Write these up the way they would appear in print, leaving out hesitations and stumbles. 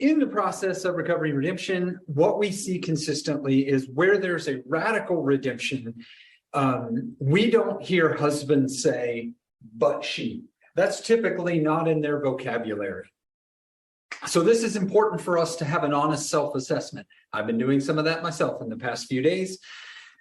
in the process of recovery and redemption, what we see consistently is where there's a radical redemption, we don't hear husbands say, but she. That's typically not in their vocabulary. So this is important for us to have an honest self-assessment. I've been doing some of that myself in the past few days.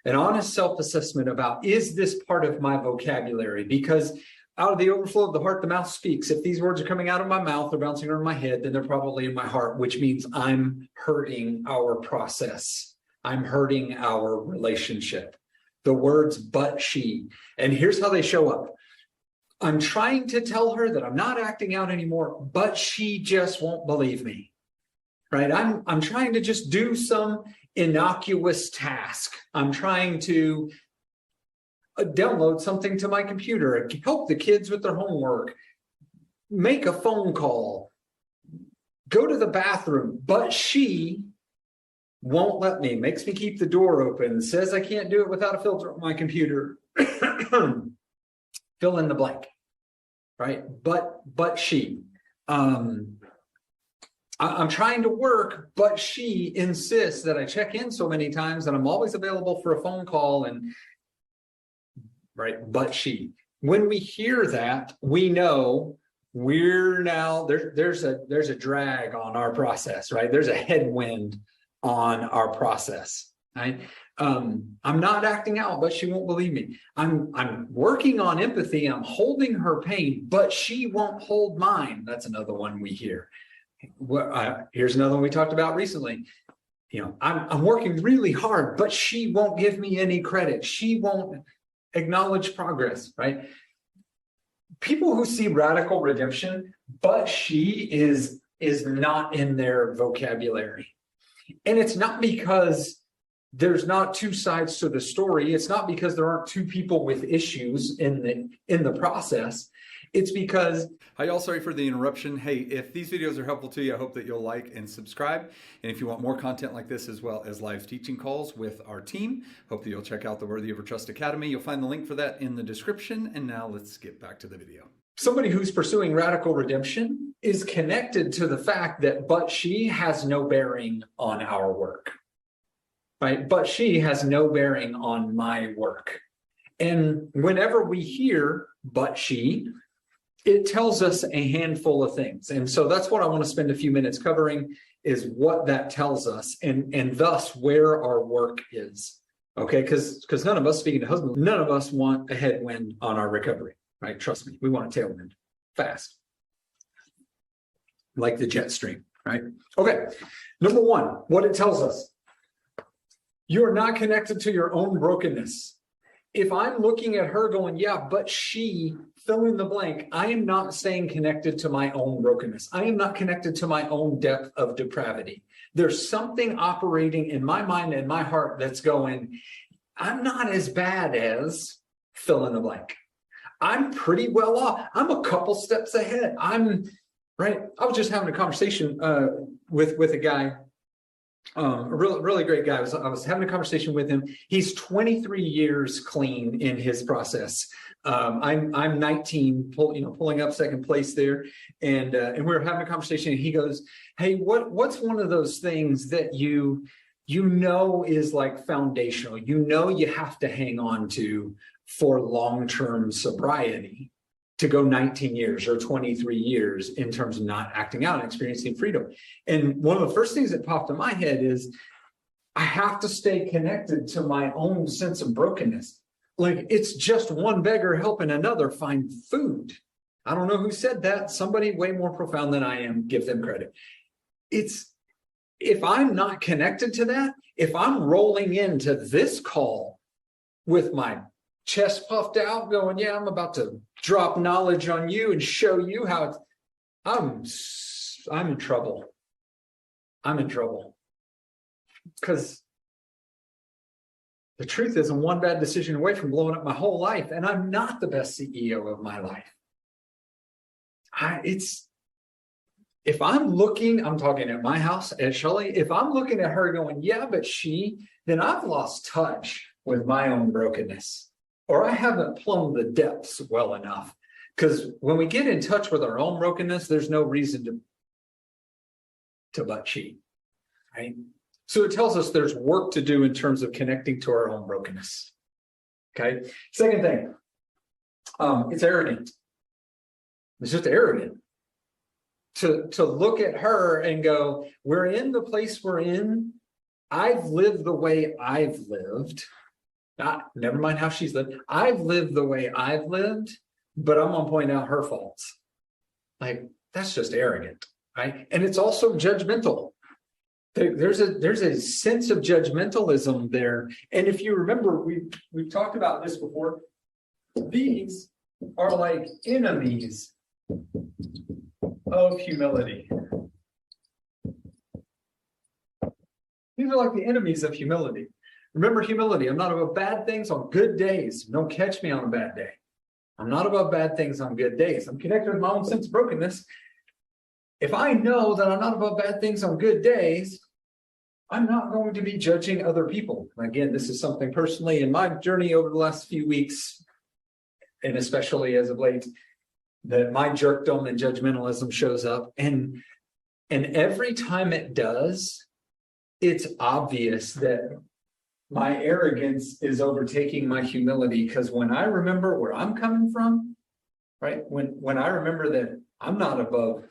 An honest self-assessment about, is this part of my vocabulary? Because out of the overflow of the heart, the mouth speaks. If these words are coming out of my mouth or bouncing around my head, then they're probably in my heart, which means I'm hurting our process. I'm hurting our relationship. The words, but she. And here's how they show up. I'm trying to tell her that I'm not acting out anymore, but she just won't believe me, right? I'm trying to just do some innocuous task. I'm trying to download something to my computer, help the kids with their homework, make a phone call, go to the bathroom, but she won't let me, makes me keep the door open, says I can't do it without a filter on my computer. Fill in the blank, right? But she, I'm trying to work, but she insists that I check in so many times and I'm always available for a phone call, and right, but she. When we hear that, we know we're now, there's a drag on our process, right? There's a headwind on our process, right? I'm not acting out, but she won't believe me. I'm working on empathy. I'm holding her pain, but she won't hold mine. That's another one we hear. Here's another one we talked about recently. You know, I'm working really hard, but she won't give me any credit. She won't acknowledge progress, right? People who see radical redemption, but she is not in their vocabulary. And it's not because there's not two sides to the story. It's not because there aren't two people with issues in the process. It's because... Hi, y'all. Sorry for the interruption. Hey, if these videos are helpful to you, I hope that you'll like and subscribe. And if you want more content like this, as well as live teaching calls with our team, hope that you'll check out the Worthy of Your Trust Academy. You'll find the link for that in the description. And now let's get back to the video. Somebody who's pursuing radical redemption is connected to the fact that but she has no bearing on our work, right? But she has no bearing on my work. And whenever we hear but she, it tells us a handful of things. And so that's what I want to spend a few minutes covering, is what that tells us, and thus where our work is. Okay, because none of us, speaking to husbands, none of us want a headwind on our recovery, right? Trust me, we want a tailwind fast, like the jet stream, right? Okay, number one, what it tells us: you are not connected to your own brokenness. If I'm looking at her going, yeah, but she, fill in the blank, I am not staying connected to my own brokenness. I am not connected to my own depth of depravity. There's something operating in my mind and my heart that's going, I'm not as bad as fill in the blank. I'm pretty well off. I'm a couple steps ahead. Right. I was just having a conversation with a guy. A really great guy. I was having a conversation with him. He's 23 years clean in his process. I'm 19, pulling up second place there, and we were having a conversation. And he goes, "Hey, what's one of those things that you is like foundational? You have to hang on to for long-term sobriety to go 19 years or 23 years in terms of not acting out and experiencing freedom." And one of the first things that popped in my head is, I have to stay connected to my own sense of brokenness. Like, it's just one beggar helping another find food. I don't know who said that. Somebody way more profound than I am. Give them credit. If I'm not connected to that, if I'm rolling into this call with my chest puffed out, going, yeah, I'm about to drop knowledge on you and show you how I'm in trouble. I'm in trouble. Because the truth is, I'm one bad decision away from blowing up my whole life, and I'm not the best CEO of my life. If I'm looking, I'm talking at my house, at Shelley, if I'm looking at her going, yeah, but she, then I've lost touch with my own brokenness. Or I haven't plumbed the depths well enough. Because when we get in touch with our own brokenness, there's no reason to but she, right? So it tells us there's work to do in terms of connecting to our own brokenness. Okay. Second thing, it's arrogant. It's just arrogant to look at her and go, we're in the place we're in. I've lived the way I've lived. Never mind how she's lived. I've lived the way I've lived, but I'm going to point out her faults. Like, that's just arrogant, right? And it's also judgmental. There's a sense of judgmentalism there. And if you remember, we've talked about this before. These are like enemies of humility. These are like the enemies of humility. Remember humility. I'm not above bad things on good days. Don't catch me on a bad day. I'm not above bad things on good days. I'm connected with my own sense of brokenness. If I know that I'm not above bad things on good days, I'm not going to be judging other people. Again, this is something personally in my journey over the last few weeks, and especially as of late, that my jerkdom and judgmentalism shows up. And every time it does, it's obvious that my arrogance is overtaking my humility, because when I remember where I'm coming from, right? When I remember that I'm not above,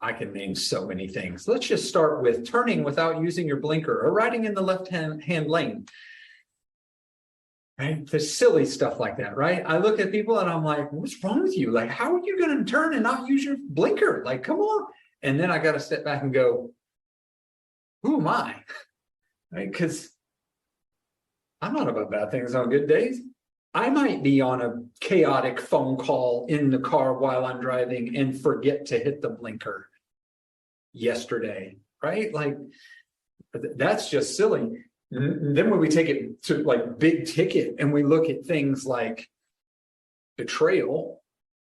I can name so many things. Let's just start with turning without using your blinker or riding in the left-hand lane. Right? There's silly stuff like that, right? I look at people and I'm like, what's wrong with you? Like, how are you going to turn and not use your blinker? Like, come on. And then I got to step back and go, who am I? Right? Because I'm not about bad things on good days. I might be on a chaotic phone call in the car while I'm driving and forget to hit the blinker yesterday, right? Like, that's just silly. And then when we take it to like big ticket and we look at things like betrayal,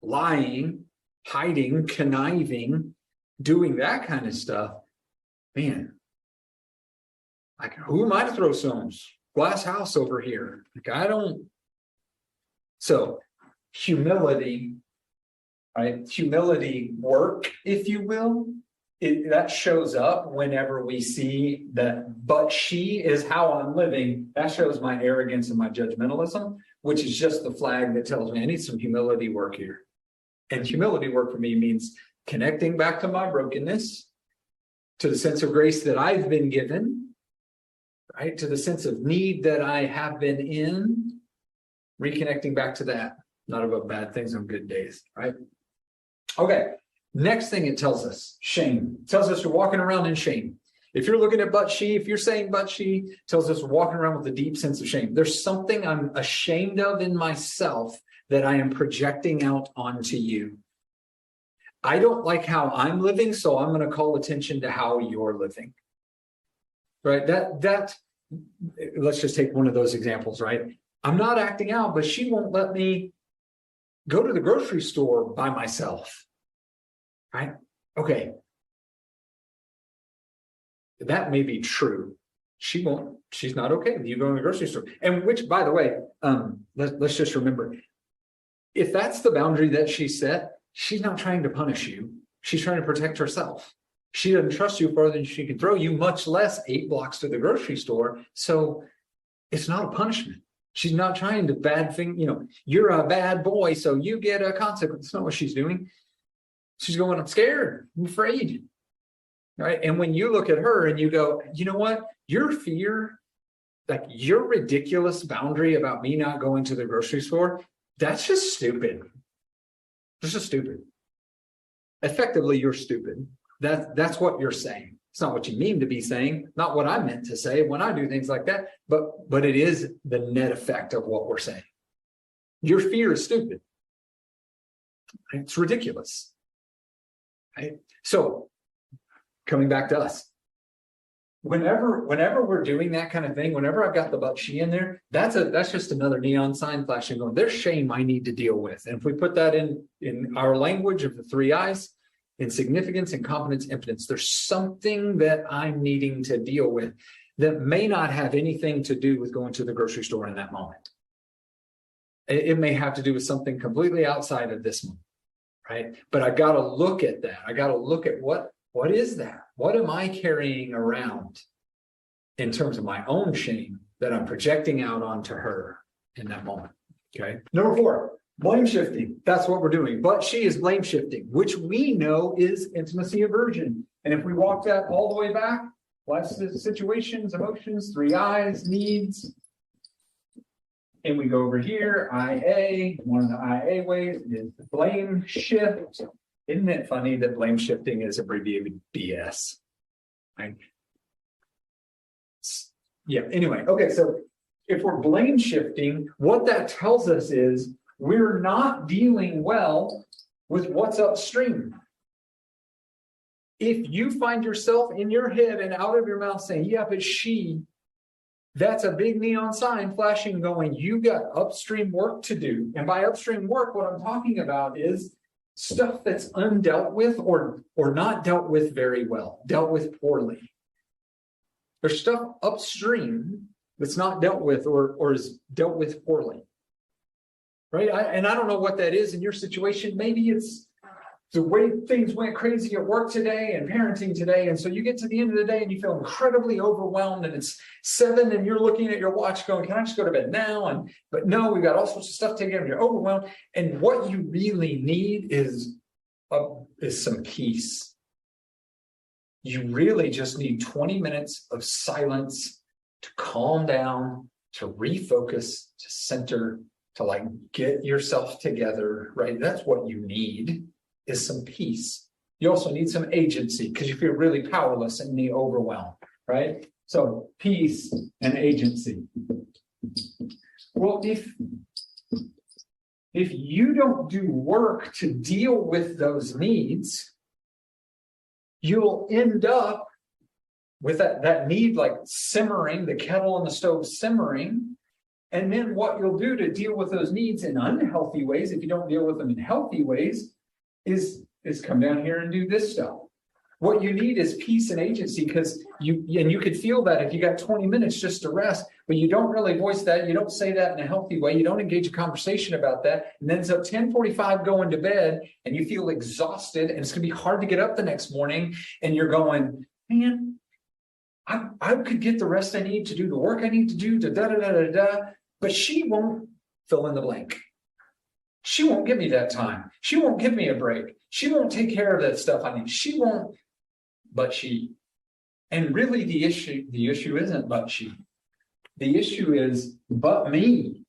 lying, hiding, conniving, doing that kind of stuff, man, like, who am I to throw stones? Glass house over here. Like, I don't. So humility, right? Humility work, if you will, that shows up whenever we see that, but she is how I'm living. That shows my arrogance and my judgmentalism, which is just the flag that tells me I need some humility work here. And humility work for me means connecting back to my brokenness, to the sense of grace that I've been given, right? To the sense of need that I have been in, reconnecting back to that, not about bad things on good days, right? Okay. Next thing it tells us, shame. It tells us you're walking around in shame. If you're looking at but she, if you're saying but she, it tells us we're walking around with a deep sense of shame. There's something I'm ashamed of in myself that I am projecting out onto you. I don't like how I'm living, so I'm going to call attention to how you're living. Right? Let's just take one of those examples, right? I'm not acting out, but she won't let me go to the grocery store by myself. Right? Okay. That may be true. She's not okay with you going to the grocery store. And which, by the way, let's just remember, if that's the boundary that she set, she's not trying to punish you. She's trying to protect herself. She doesn't trust you further than she can throw you, much less 8 blocks to the grocery store. So it's not a punishment. She's not trying to bad thing, you're a bad boy, so you get a consequence. That's not what she's doing. She's going, I'm scared, I'm afraid. Right? And when you look at her and you go, you know what? Your fear, like your ridiculous boundary about me not going to the grocery store, that's just stupid. That's just stupid. Effectively, you're stupid. That's what you're saying. It's not what you mean to be saying, not what I meant to say when I do things like that, but it is the net effect of what we're saying. Your fear is stupid. It's ridiculous. Right? So coming back to us, whenever we're doing that kind of thing, whenever I've got the but she in there, that's just another neon sign flashing going, there's shame I need to deal with. And if we put that in our language of the 3 I's, insignificance, incompetence, impotence, there's something that I'm needing to deal with that may not have anything to do with going to the grocery store in that moment. It may have to do with something completely outside of this moment. right? But I got to look at that. I got to look at what is that? What am I carrying around in terms of my own shame that I'm projecting out onto her in that moment? Okay. Number 4, blame shifting. That's what we're doing. But she is blame shifting, which we know is intimacy aversion. And if we walk that all the way back, life situations, emotions, 3 I's, needs. And we go over here, IA. One of the IA ways is the blame shift. Isn't it funny that blame shifting is abbreviated BS? Right? Yeah, anyway. Okay, so if we're blame shifting, what that tells us is we're not dealing well with what's upstream. If you find yourself in your head and out of your mouth saying, yeah, but she, that's a big neon sign flashing going, you got upstream work to do. And by upstream work, what I'm talking about is stuff that's undealt with or not dealt with very well, dealt with poorly. There's stuff upstream that's not dealt with or is dealt with poorly. Right? I don't know what that is in your situation. Maybe it's the way things went crazy at work today and parenting today. And so you get to the end of the day and you feel incredibly overwhelmed and it's 7 and you're looking at your watch going, can I just go to bed now? But no, we've got all sorts of stuff to get, and you're overwhelmed. And what you really need is some peace. You really just need 20 minutes of silence to calm down, to refocus, to center, to like get yourself together, right? That's what you need, is some peace. You also need some agency because you feel really powerless in the overwhelm, right? So peace and agency. Well, if you don't do work to deal with those needs, you'll end up with that need like simmering, the kettle on the stove simmering. And then what you'll do to deal with those needs in unhealthy ways, if you don't deal with them in healthy ways, is come down here and do this stuff. What you need is peace and agency, because you could feel that if you got 20 minutes just to rest, but you don't really voice that, you don't say that in a healthy way, you don't engage a conversation about that, and then it's up 10:45 going to bed, and you feel exhausted, and it's gonna be hard to get up the next morning, and you're going, man, I could get the rest I need to do the work I need to do, but she won't fill in the blank. She won't give me that time. She won't give me a break. She won't take care of that stuff I need. She won't, but she. And really the issue isn't but she. The issue is but me.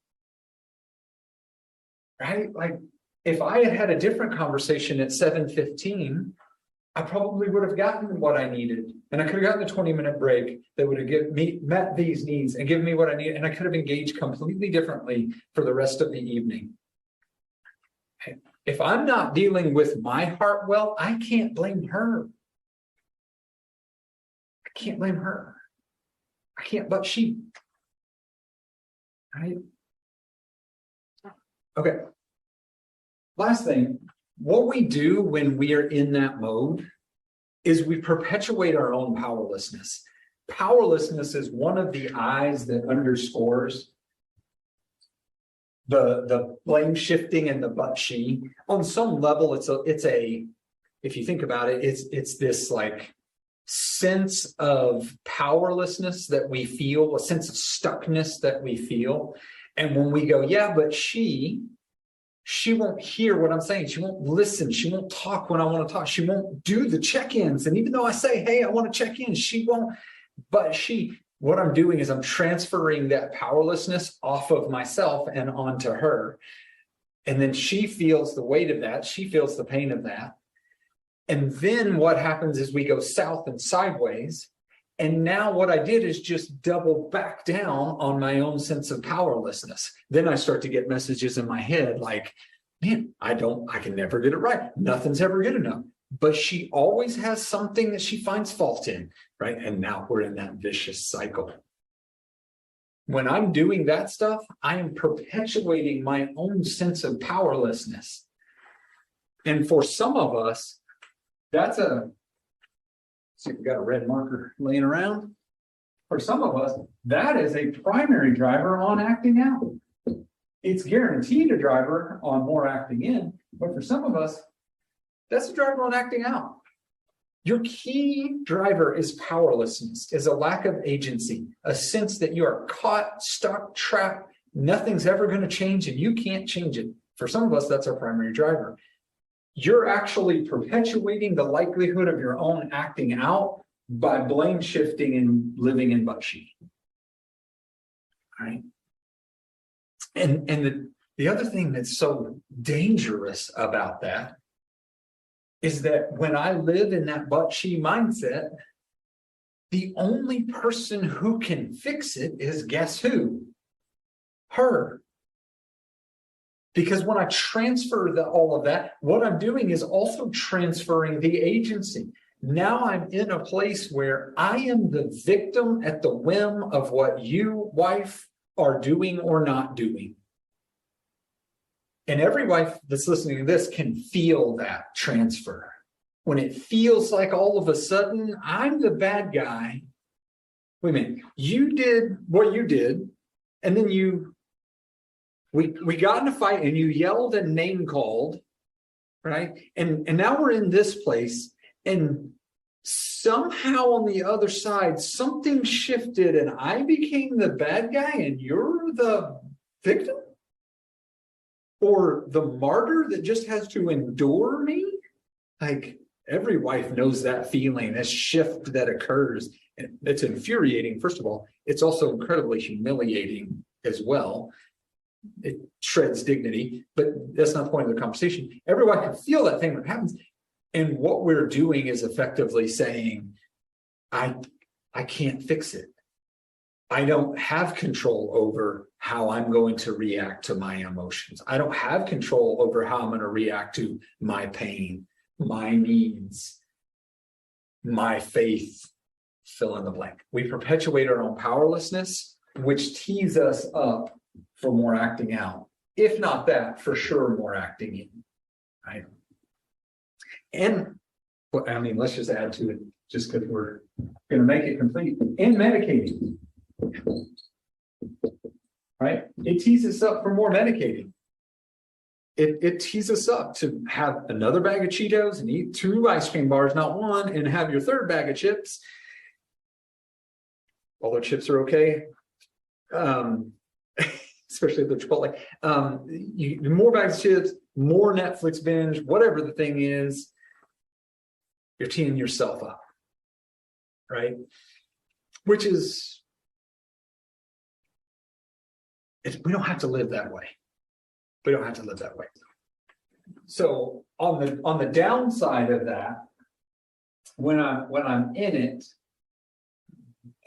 Right? Like if I had had a different conversation at 7:15, I probably would have gotten what I needed. And I could have gotten a 20-minute break that would have met these needs and given me what I need. And I could have engaged completely differently for the rest of the evening. If I'm not dealing with my heart well, I can't blame her. I can't blame her. I can't but she. Right? Okay. Last thing, what we do when we are in that mode is we perpetuate our own powerlessness. Powerlessness is one of the I's that underscores the blame shifting and the but she. On some level, it's a if you think about it, it's this like sense of powerlessness that we feel, a sense of stuckness that we feel. And when we go, yeah, but she won't hear what I'm saying. She won't listen. She won't talk when I want to talk. She won't do the check-ins. And even though I say, hey, I want to check in, she won't. But what I'm doing is I'm transferring that powerlessness off of myself and onto her. And then she feels the weight of that. She feels the pain of that. And then what happens is we go south and sideways. And now what I did is just double back down on my own sense of powerlessness. Then I start to get messages in my head like, man, I can never get it right. Nothing's ever good enough. But she always has something that she finds fault in, right? And now we're in that vicious cycle. When I'm doing that stuff, I am perpetuating my own sense of powerlessness. And for some of us, that's see if we got a red marker laying around. For some of us, that is a primary driver on acting out. It's guaranteed a driver on more acting in, but for some of us, That's the driver on acting out. Your key driver is powerlessness, is a lack of agency, a sense that you are caught, stuck, trapped. Nothing's ever going to change and you can't change it. For some of us, that's our primary driver. You're actually perpetuating the likelihood of your own acting out by blame shifting and living in but she. All right. And the other thing that's so dangerous about that is that when I live in that but she mindset, the only person who can fix it is, guess who? Her. Because when I transfer all of that, what I'm doing is also transferring the agency. Now I'm in a place where I am the victim at the whim of what you, wife, are doing or not doing. And every wife that's listening to this can feel that transfer. When it feels like all of a sudden, I'm the bad guy. Wait a minute, you did what you did, and then we got in a fight and you yelled and name called, right? And now we're in this place, and somehow on the other side, something shifted and I became the bad guy and you're the victim? Or the martyr that just has to endure me? Like, every wife knows that feeling, that shift that occurs. And it's infuriating, first of all. It's also incredibly humiliating as well. It shreds dignity, but that's not the point of the conversation. Every wife can feel that thing when it happens. And what we're doing is effectively saying, I can't fix it. I don't have control over how I'm going to react to my emotions. I don't have control over how I'm going to react to my pain, my needs, my faith, fill in the blank. We perpetuate our own powerlessness, which tees us up for more acting out. If not that, for sure, more acting in. Right? And, well, I mean, let's just add to it, just because we're going to make it complete. And medicating. Right? It tees us up for more medicating. It tees us up to have another bag of Cheetos and eat 2 ice cream bars, not one, and have your 3rd bag of chips. Although chips are okay, especially if they're Chipotle. More bags of chips, more Netflix binge, whatever the thing is, you're teeing yourself up, right? Which is, we don't have to live that way. We don't have to live that way. So on the downside of that, when I'm in it,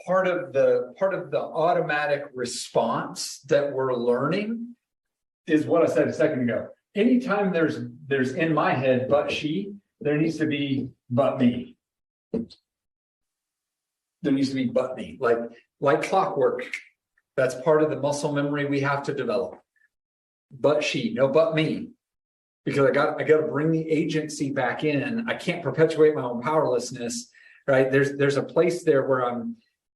part of the automatic response that we're learning is what I said a second ago. Anytime there's in my head but she, there needs to be but me. There needs to be but me, like clockwork. That's part of the muscle memory we have to develop. But she, no, but me, because I got to bring the agency back in. I can't perpetuate my own powerlessness, right? There's a place there where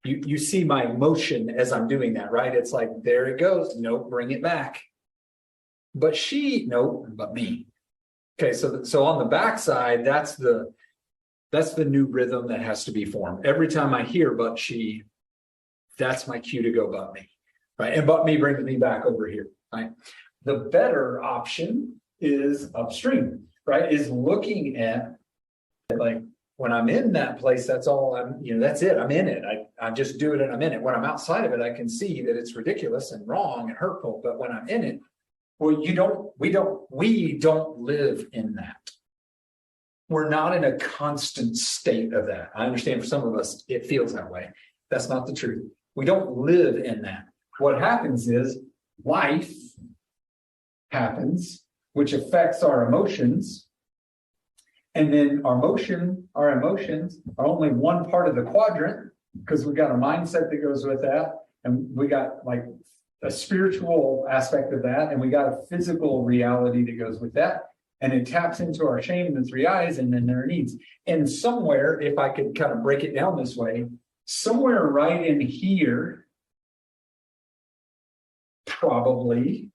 you see my emotion as I'm doing that, right? It's like, there it goes. Nope, bring it back. But she, nope, but me. Okay, so on the backside, that's the new rhythm that has to be formed. Every time I hear but she, that's my cue to go but me, right? And but me brings me back over here, right? The better option is upstream, right? Is looking at, like, when I'm in that place, that's all that's it. I'm in it. I just do it and I'm in it. When I'm outside of it, I can see that it's ridiculous and wrong and hurtful. But when I'm in it, well, we don't live in that. We're not in a constant state of that. I understand for some of us, it feels that way. That's not the truth. We don't live in that. What happens is life happens, which affects our emotions. And then our emotions are only one part of the quadrant, because we got a mindset that goes with that. And we got like a spiritual aspect of that. And we got a physical reality that goes with that. And it taps into our shame in the 3 eyes and then their needs. And somewhere, if I could kind of break it down this way, somewhere right in here, probably,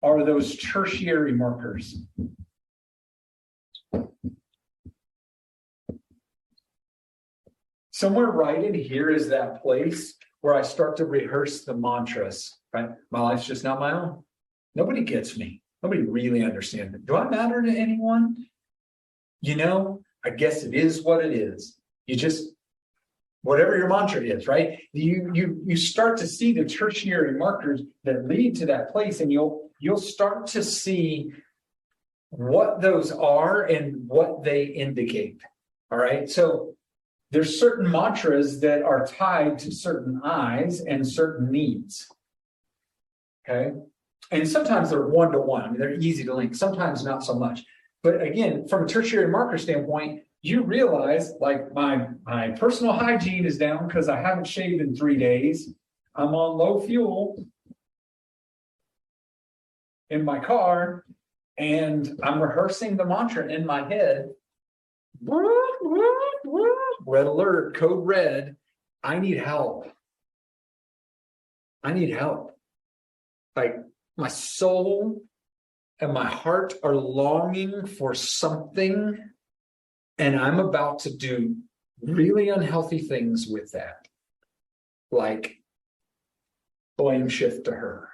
are those tertiary markers. Somewhere right in here is that place where I start to rehearse the mantras, right? My life's just not my own. Nobody gets me. Nobody really understands it. Do I matter to anyone? You know, I guess it is what it is. You just, whatever your mantra is, right? You start to see the tertiary markers that lead to that place, and you'll start to see what those are and what they indicate. All right. So there's certain mantras that are tied to certain eyes and certain needs. Okay. And sometimes they're one-to-one. I mean, they're easy to link, sometimes not so much. But again, from a tertiary marker standpoint, you realize like my personal hygiene is down because I haven't shaved in 3 days. I'm on low fuel in my car, and I'm rehearsing the mantra in my head. Red alert, code red. I need help. I need help. Like my soul and my heart are longing for something, and I'm about to do really unhealthy things with that. Like blame shift to her.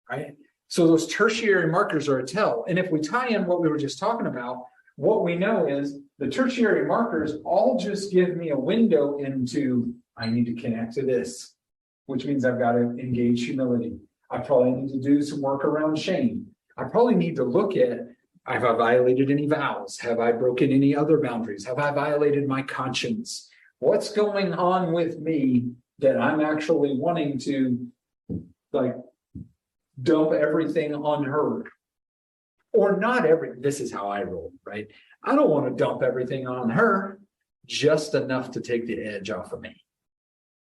Right? So those tertiary markers are a tell. And if we tie in what we were just talking about, what we know is the tertiary markers all just give me a window into, I need to connect to this, which means I've got to engage humility. I probably need to do some work around shame. I probably need to look at, have I violated any vows? Have I broken any other boundaries? Have I violated my conscience? What's going on with me that I'm actually wanting to like dump everything on her? Or not this is how I roll, right? I don't want to dump everything on her, just enough to take the edge off of me.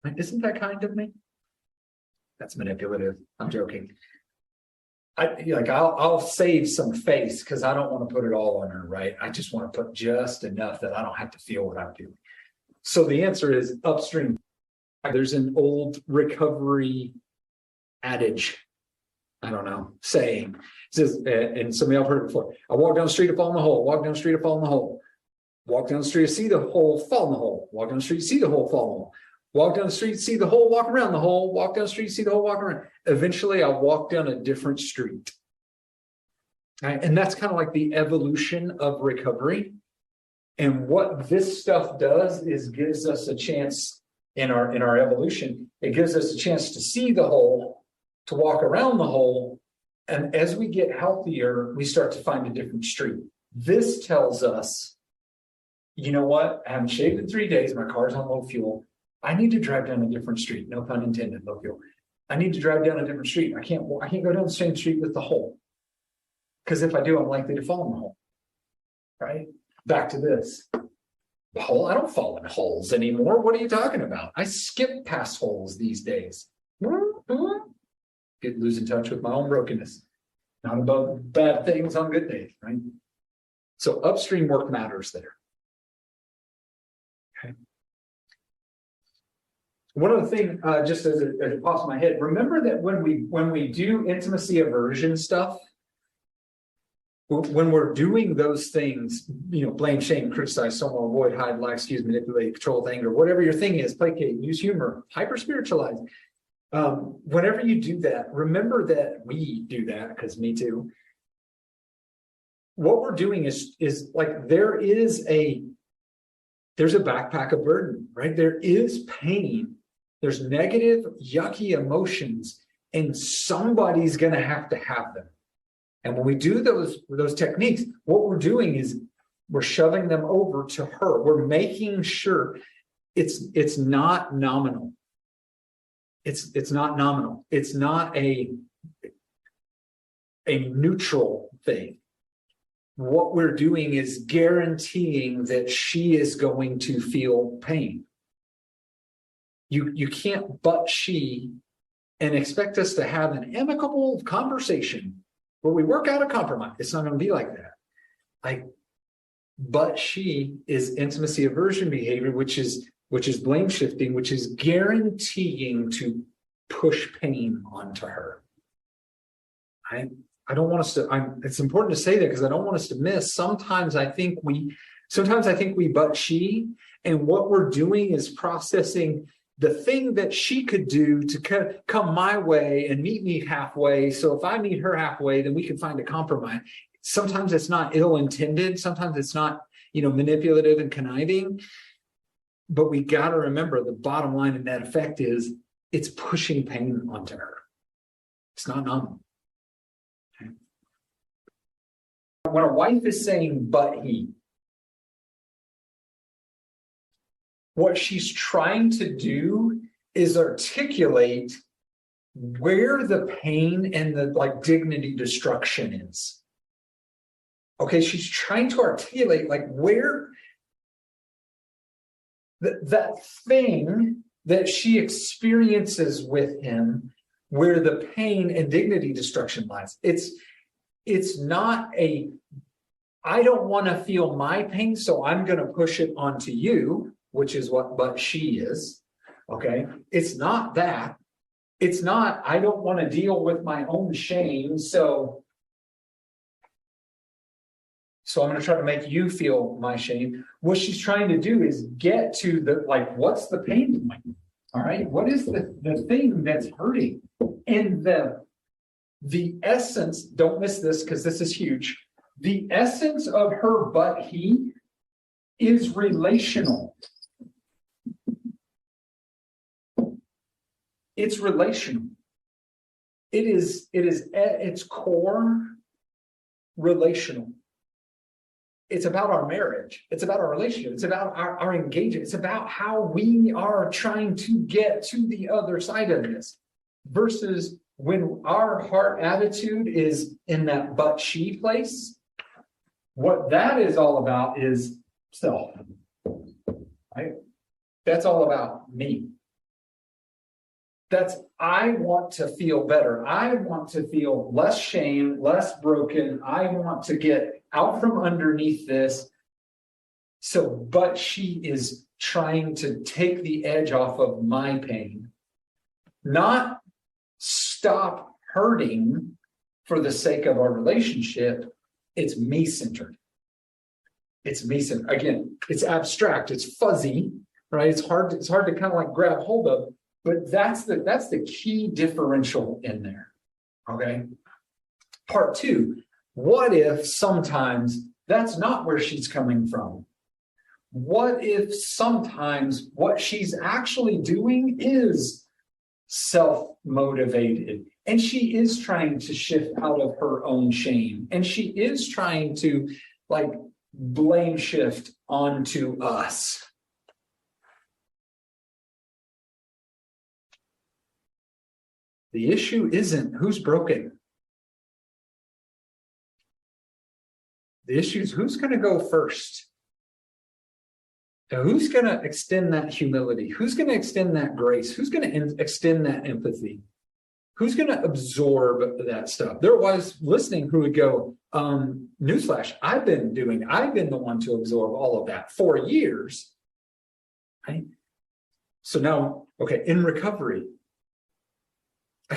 Like, isn't that kind of me? That's manipulative. I'm joking. I'll save some face because I don't want to put it all on her, right? I just want to put just enough that I don't have to feel what I'm feeling. So the answer is upstream. There's an old recovery adage, I don't know, saying. It says, and some of y'all have heard it before. I walk down the street, I fall in the hole. Walk down the street, I fall in the hole. Walk down the street, see the hole, fall in the hole. Walk down the street, see the hole, fall in the hole. Walk down the street, see the hole, walk around the hole. Walk down the street, see the hole, walk around. Eventually, I'll walk down a different street. Right? And that's kind of like the evolution of recovery. And what this stuff does is gives us a chance in our evolution. It gives us a chance to see the hole, to walk around the hole. And as we get healthier, we start to find a different street. This tells us, you know what? I haven't shaved in 3 days. My car's on low fuel. I need to drive down a different street. No pun intended, low fuel. I need to drive down a different street. I can't go down the same street with the hole. Because if I do, I'm likely to fall in the hole. Right? Back to this. The hole, I don't fall in holes anymore. What are you talking about? I skip past holes these days. Lose in touch with my own brokenness. Not about bad things on good days, right? So upstream work matters there. Okay. One other thing, just as it pops in my head, remember that when we do intimacy aversion stuff, when we're doing those things, you know, blame, shame, criticize, someone, avoid, hide, lie, excuse, manipulate, control with anger, whatever your thing is, placate, use humor, hyper spiritualize. Whenever you do that, remember that we do that, because me too. What we're doing is like there's a backpack of burden, right? There is pain. There's negative, yucky emotions, and somebody's going to have them. And when we do those techniques, what we're doing is we're shoving them over to her. We're making sure it's not nominal. It's not nominal. It's not a neutral thing. What we're doing is guaranteeing that she is going to feel pain. You can't but she and expect us to have an amicable conversation where we work out a compromise. It's not going to be like that. But she is intimacy aversion behavior, which is blame shifting, which is guaranteeing to push pain onto her. Right? I don't want us to, it's important to say that because I don't want us to miss. Sometimes I think we but she, and what we're doing is processing the thing that she could do to come my way and meet me halfway. So if I meet her halfway, then we can find a compromise. Sometimes it's not ill-intended. Sometimes it's not, manipulative and conniving. But we got to remember the bottom line in that effect is it's pushing pain onto her. It's not normal. Okay. When a wife is saying, but he, what she's trying to do is articulate where the pain and the dignity destruction is. Okay, she's trying to articulate where that thing that she experiences with him, where the pain and dignity destruction lies. It's not I don't want to feel my pain, so I'm going to push it onto you, which is what but she is. Okay. It's not that. It's not, I don't want to deal with my own shame. So I'm going to try to make you feel my shame. What she's trying to do is get to what's the pain point? All right. What is the thing that's hurting? And the essence, don't miss this because this is huge. The essence of her but he is relational. It's relational. It is at its core relational. It's about our marriage. It's about our relationship. It's about our engagement. It's about how we are trying to get to the other side of this. Versus when our heart attitude is in that but she place, what that is all about is self. Right? That's all about me. I want to feel better. I want to feel less shame, less broken. I want to get out from underneath this. But she is trying to take the edge off of my pain, not stop hurting for the sake of our relationship. It's me-centered. It's me-centered. Again, it's abstract. It's fuzzy, right? It's hard to kind of grab hold of. But that's the key differential in there. Okay. Part two, what if sometimes that's not where she's coming from? What if sometimes what she's actually doing is self-motivated and she is trying to shift out of her own shame and she is trying to blame shift onto us? The issue isn't who's broken. The issue is who's going to go first. Now, who's going to extend that humility? Who's going to extend that grace? Who's going to extend that empathy? Who's going to absorb that stuff? There was listening who would go, newsflash, I've been the one to absorb all of that for years. Right? So now, okay, in recovery,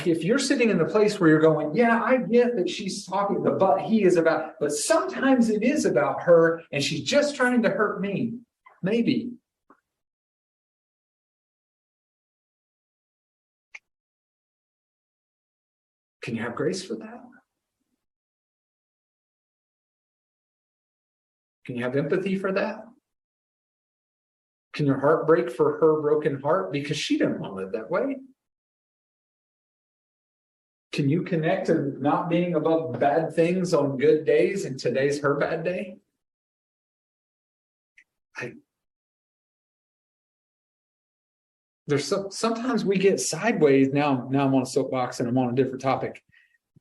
if you're sitting in the place where you're going, yeah, I get that she's talking, but he is about, but sometimes it is about her and she's just trying to hurt me. Maybe. Can you have grace for that? Can you have empathy for that? Can your heart break for her broken heart because she didn't want to live that way? Can you connect to not being above bad things on good days and today's her bad day? Sometimes we get sideways. Now I'm on a soapbox and I'm on a different topic.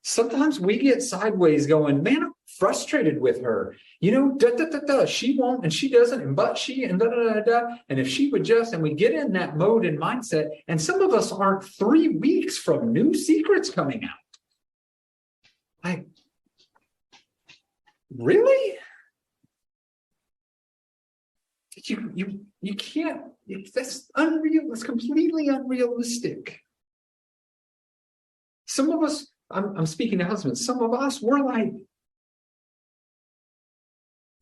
Sometimes we get sideways going, man, I'm frustrated with her. She won't and she doesn't, and but she and and if she would just, and we get in that mode and mindset, and some of us aren't 3 weeks from new secrets coming out. Really? You can't, that's unreal, that's completely unrealistic. Some of us, I'm speaking to husbands. Some of us, we're like,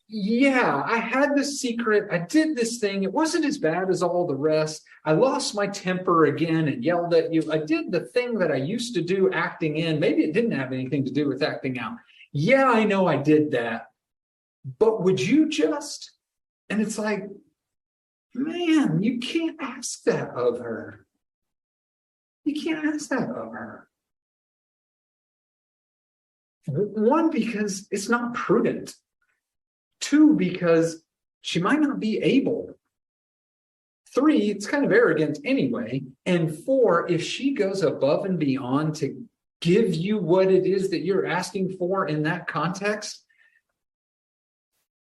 yeah, I had this secret. I did this thing. It wasn't as bad as all the rest. I lost my temper again and yelled at you. I did the thing that I used to do acting in. Maybe it didn't have anything to do with acting out. Yeah, I know I did that. But would you just? And it's like, man, you can't ask that of her. You can't ask that of her. One, because it's not prudent. Two, because she might not be able. Three, it's kind of arrogant anyway. And four, if she goes above and beyond to give you what it is that you're asking for in that context,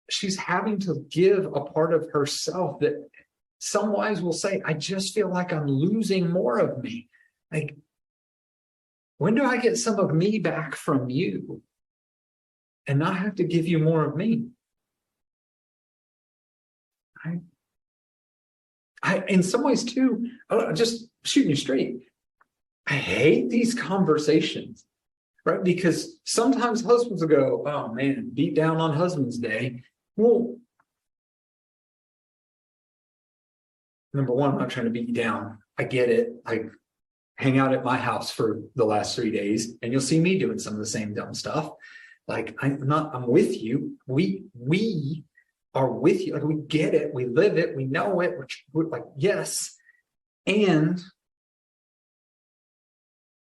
she's having to give a part of herself that some wives will say, I just feel like I'm losing more of me. Like, when do I get some of me back from you and not have to give you more of me? I in some ways too, just shooting you straight, I hate these conversations, right? Because sometimes husbands will go, oh man, beat down on Husband's Day. Well, number one, I'm not trying to beat you down. I get it. I hang out at my house for the last 3 days and you'll see me doing some of the same dumb stuff. Like, I'm with you. We are with you. Like, we get it. We live it. We know it. We're like, yes. And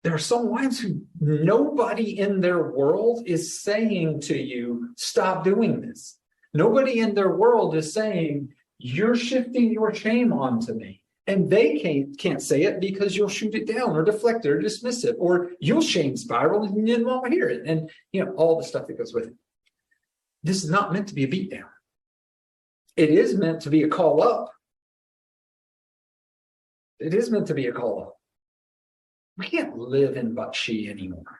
there are some wives who nobody in their world is saying to you, stop doing this. Nobody in their world is saying, you're shifting your shame onto me. And they can't say it because you'll shoot it down or deflect it or dismiss it, or you'll shame spiral and you won't hear it. And, all the stuff that goes with it. This is not meant to be a beatdown. It is meant to be a call up. It is meant to be a call up. We can't live in but she anymore.